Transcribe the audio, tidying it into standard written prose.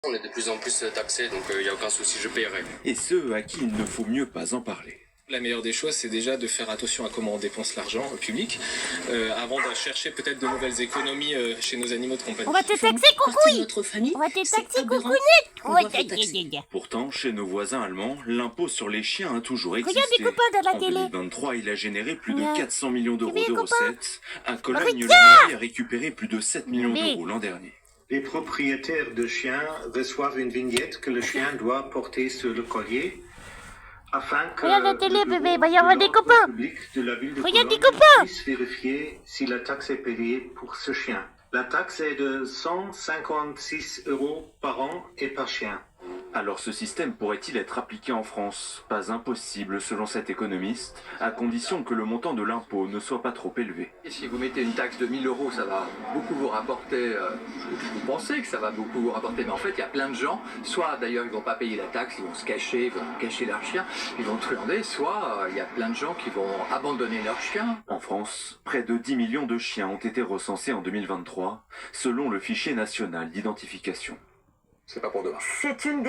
On est de plus en plus taxés, donc il n'y a aucun souci, je paierai. Et ceux à qui il ne faut mieux pas en parler. La meilleure des choses, c'est déjà de faire attention à comment on dépense l'argent public, avant de chercher peut-être de nouvelles économies chez nos animaux de compagnie. On va te taxer, coucouille. Notre famille, On va te taxer, c'est aberrant. coucounette. On va te taxer. Pourtant, chez nos voisins allemands, l'impôt sur les chiens a toujours existé. Regarde les copains de la en télé. 2023, il a généré plus de Ouais. 400 millions d'euros Tu de veux, copain? recettes. À Cologne, le mairie a récupéré plus de 7 millions Oui. d'euros l'an dernier. Les propriétaires de chiens reçoivent une vignette que le chien doit porter sur le collier afin que Regarde la télé, le bureau bébé, va y avoir de des l'ordre copains. public de la ville de Regarde des Cologne copains. puisse vérifier si la taxe est payée pour ce chien. La taxe est de 156 € par an et par chien. Alors ce système pourrait-il être appliqué en France? Pas impossible selon cet économiste, à condition que le montant de l'impôt ne soit pas trop élevé. Et si vous mettez une taxe de 1000 €, ça va beaucoup vous rapporter, vous pensez que ça va beaucoup vous rapporter, mais en fait il y a plein de gens, soit d'ailleurs ils vont pas payer la taxe, ils vont se cacher, ils vont cacher leur chien, ils vont truander, soit il y a plein de gens qui vont abandonner leur chien. En France, près de 10 millions de chiens ont été recensés en 2023, selon le fichier national d'identification. C'est pas pour demain. C'est une des